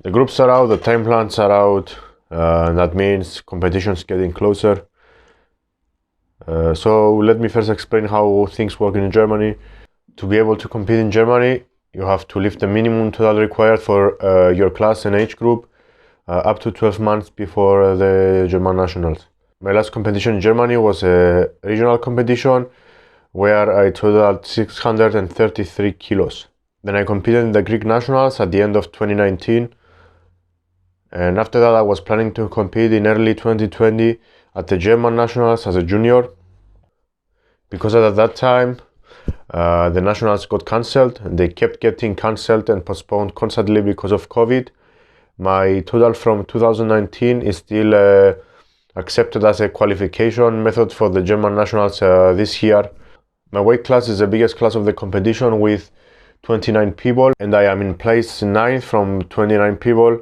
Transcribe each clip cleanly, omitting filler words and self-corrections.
The groups are out, the time plans are out, that means competition's getting closer. So let me first explain how things work in Germany. To be able to compete in Germany, you have to lift the minimum total required for your class and age group up to 12 months before the German nationals. My last competition in Germany was a regional competition where I totaled 633 kilos. Then I competed in the Greek nationals at the end of 2019. And after that, I was planning to compete in early 2020 at the German nationals as a junior. Because at that time, the nationals got cancelled, and they kept getting cancelled and postponed constantly because of COVID. My total from 2019 is still accepted as a qualification method for the German nationals this year. My weight class is the biggest class of the competition with 29 people, and I am in place 9th from 29 people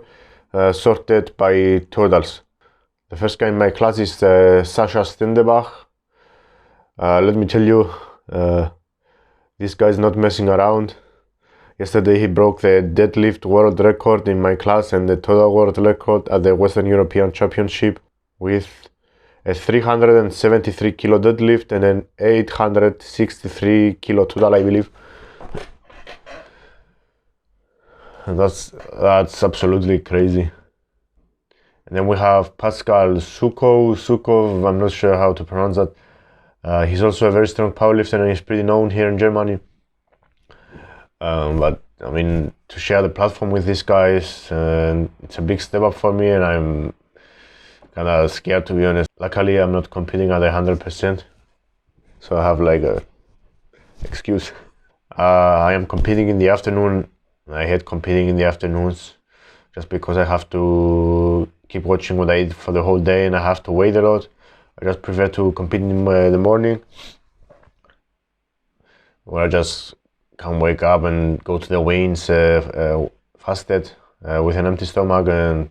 sorted by totals. The first guy in my class is Sasha Stendebach. Let me tell you, this guy's not messing around. Yesterday he broke the deadlift world record in my class and the total world record at the Western European Championship with a 373 kilo deadlift and an 863 kilo total, I believe. And that's absolutely crazy. And then we have Pascal Sukov, I'm not sure how to pronounce that. He's also a very strong powerlifter and he's pretty known here in Germany. But I mean, to share the platform with these guys, it's a big step up for me, and I'm kind of scared, to be honest. Luckily, I'm not competing at 100%, so I have like a excuse. I am competing in the afternoon. I hate competing in the afternoons just because I have to keep watching what I eat for the whole day and I have to wait a lot. I just prefer to compete in the morning, where I just can wake up and go to the weigh-ins fasted with an empty stomach and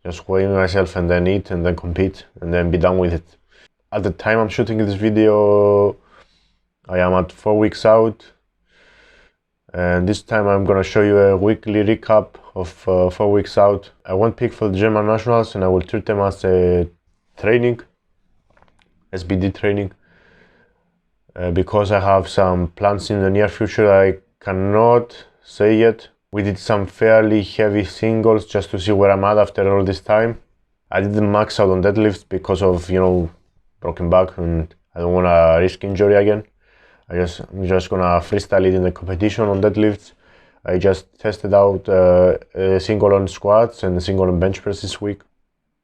just weigh myself and then eat and then compete and then be done with it. At the time I'm shooting this video, I am at 4 weeks out, and this time I'm gonna show you a weekly recap of 4 weeks out. I won't pick for the German nationals and I will treat them as a training, SBD training, because I have some plans in the near future I cannot say yet. We did some fairly heavy singles just to see where I'm at after all this time. I didn't max out on deadlifts because of, broken back, and I don't want to risk injury again. I'm just gonna freestyle it in the competition on deadlifts. I just tested out a single on squats and a single on bench press this week.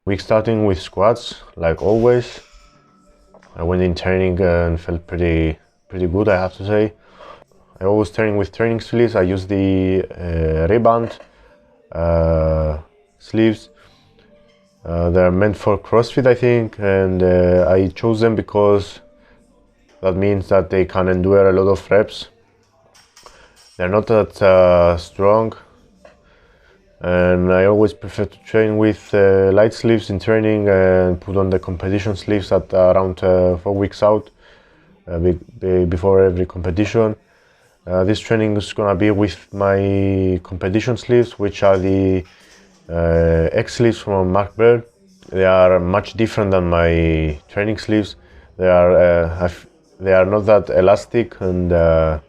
Week starting with squats, like always. I went in training and felt pretty good, I have to say. I always train with training sleeves. I use the Ray-Band sleeves. They're meant for CrossFit, I think, and I chose them because that means that they can endure a lot of reps. They're not that strong, and I always prefer to train with light sleeves in training and put on the competition sleeves at around 4 weeks out before every competition. This training is gonna be with my competition sleeves, which are the X sleeves from Mark Bird. They are much different than my training sleeves. They are not that elastic and a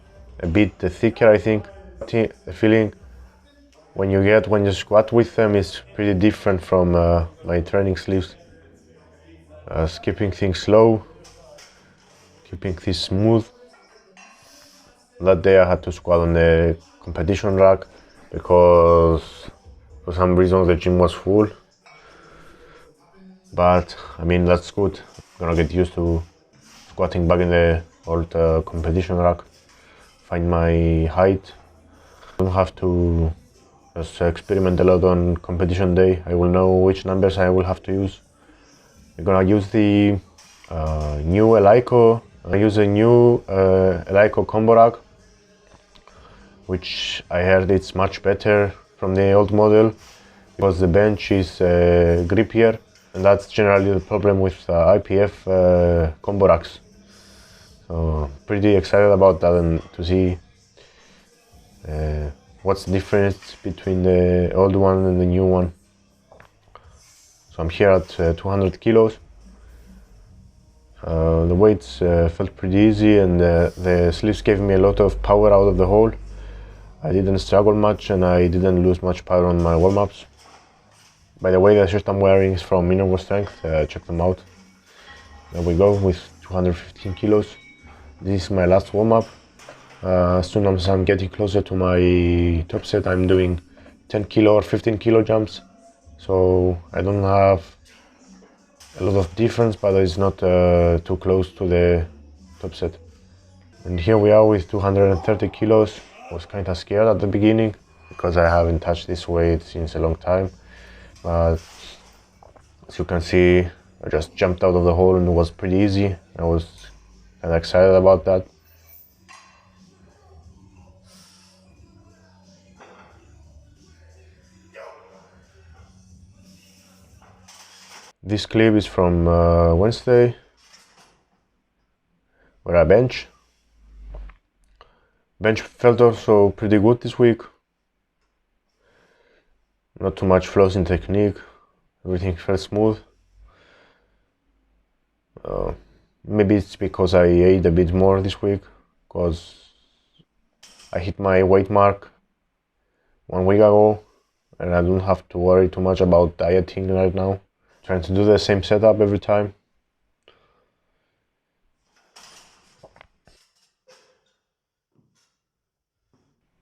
bit thicker, I think. The feeling when you squat with them is pretty different from my training sleeves. Keeping things slow, keeping things smooth. That day I had to squat on the competition rack because for some reason the gym was full. But I mean, that's good. I'm gonna get used to squatting back in the old competition rack, find my height. I don't have to just experiment a lot on competition day. I will know which numbers I will have to use. I'm gonna use the new Eleiko. I use a new Eleiko combo rack, which I heard it's much better from the old model because the bench is grippier, and that's generally the problem with IPF combo racks. So pretty excited about that and to see what's the difference between the old one and the new one. So I'm here at 200 kilos. The weights felt pretty easy, and the sleeves gave me a lot of power out of the hole. I didn't struggle much, and I didn't lose much power on my warm-ups. By the way, the shirt I'm wearing is from Mineral Strength. Check them out. There we go, with 215 kilos. This is my last warm-up. As soon as I'm getting closer to my top set, I'm doing 10 kilo or 15 kilo jumps. So I don't have a lot of difference, but it's not too close to the top set. And here we are with 230 kilos. I was kind of scared at the beginning because I haven't touched this weight since a long time. But as you can see, I just jumped out of the hole and it was pretty easy. I was kind of excited about that. This clip is from Wednesday, where I bench. Bench felt also pretty good this week. Not too much flaws in technique. Everything felt smooth. Maybe it's because I ate a bit more this week, because I hit my weight mark 1 week ago, and I don't have to worry too much about dieting right now. Trying to do the same setup every time.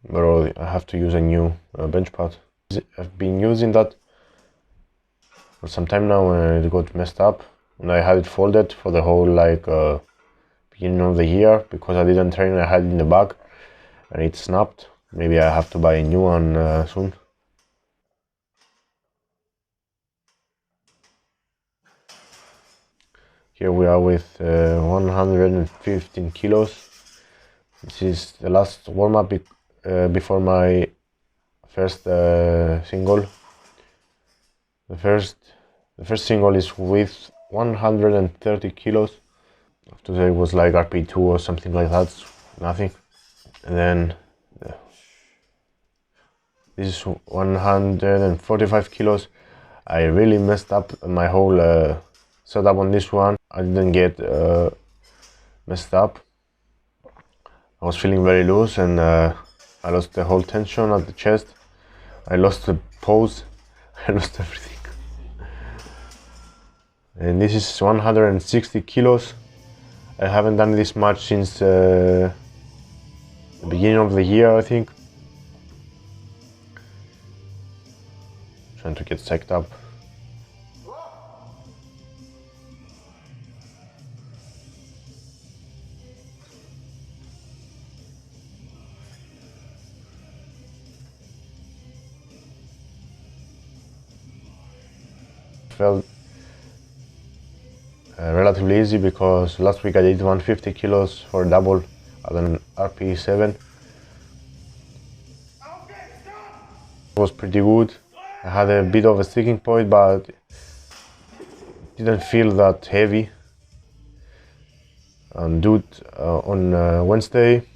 Bro, I have to use a new bench pad. I've been using that for some time now, and it got messed up, and I had it folded for the whole beginning of the year because I didn't train. I had it in the bag and it snapped. Maybe I have to buy a new one soon. Here we are with 115 kilos. This is the last warm-up before my first single. The first single is with 130 kilos. Today was like RP2 or something like that, nothing. And then this is 145 kilos. I really messed up my whole setup on this one. I didn't get messed up. I was feeling very loose, and I lost the whole tension at the chest. I lost the pose. I lost everything. And this is 160 kilos. I haven't done this much since the beginning of the year, I think. Trying to get psyched up. Felt relatively easy because last week I did 150 kilos for a double at an RP7. It was pretty good. I had a bit of a sticking point, but didn't feel that heavy. And on Wednesday,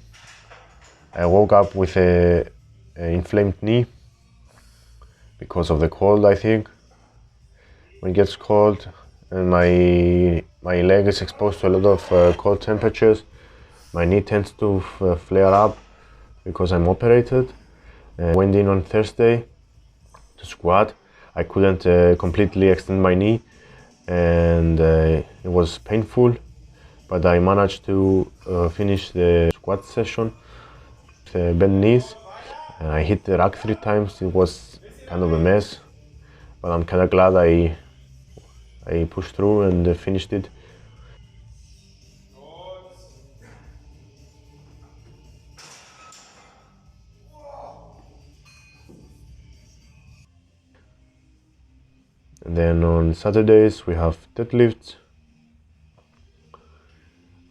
I woke up with an inflamed knee because of the cold, I think. When it gets cold and my leg is exposed to a lot of cold temperatures, my knee tends to flare up because I'm operated. I went in on Thursday to squat. I couldn't completely extend my knee, and it was painful, but I managed to finish the squat session with bent knees. I hit the rack 3 times. It was kind of a mess, but I'm kind of glad I pushed through and finished it. And then on Saturdays we have deadlifts.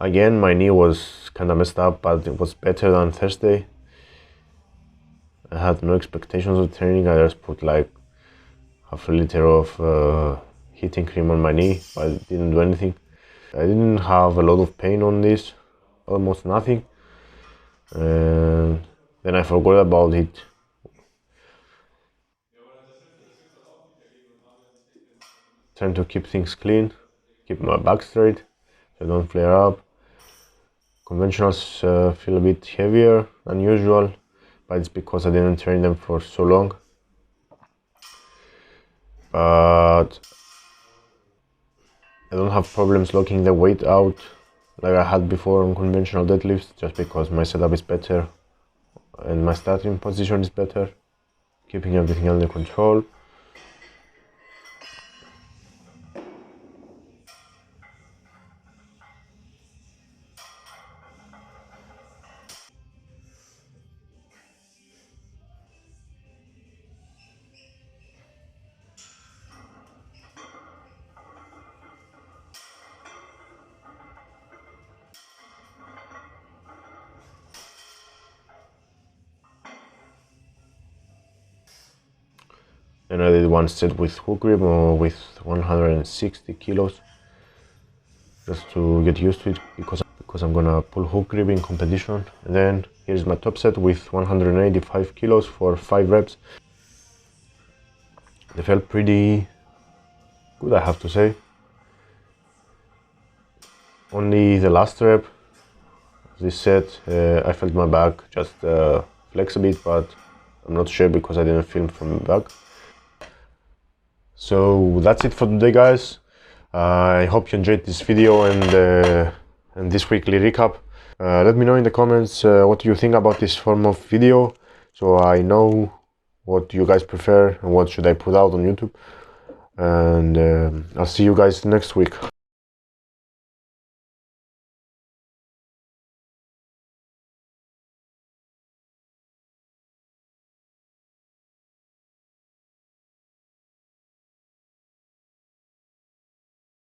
Again, my knee was kind of messed up, but it was better than Thursday. I had no expectations of training. I just put like half a liter of heating cream on my knee, but it didn't do anything. I didn't have a lot of pain on this, almost nothing. And then I forgot about it trying to keep things clean, keep my back straight so I don't flare up. Conventionals feel a bit heavier than usual, but it's because I didn't train them for so long. But I don't have problems locking the weight out like I had before on conventional deadlifts, just because my setup is better and my starting position is better, keeping everything under control. And I did one set with hook grip or with 160 kilos, just to get used to it, because I'm gonna pull hook grip in competition. And then here's my top set with 185 kilos for 5 reps. They felt pretty good, I have to say. Only the last rep, this set, I felt my back just flex a bit, but I'm not sure because I didn't film from the back. So that's it for today, guys. I hope you enjoyed this video and this weekly recap. Let me know in the comments what you think about this form of video, so I know what you guys prefer and what should I put out on YouTube. And I'll see you guys next week.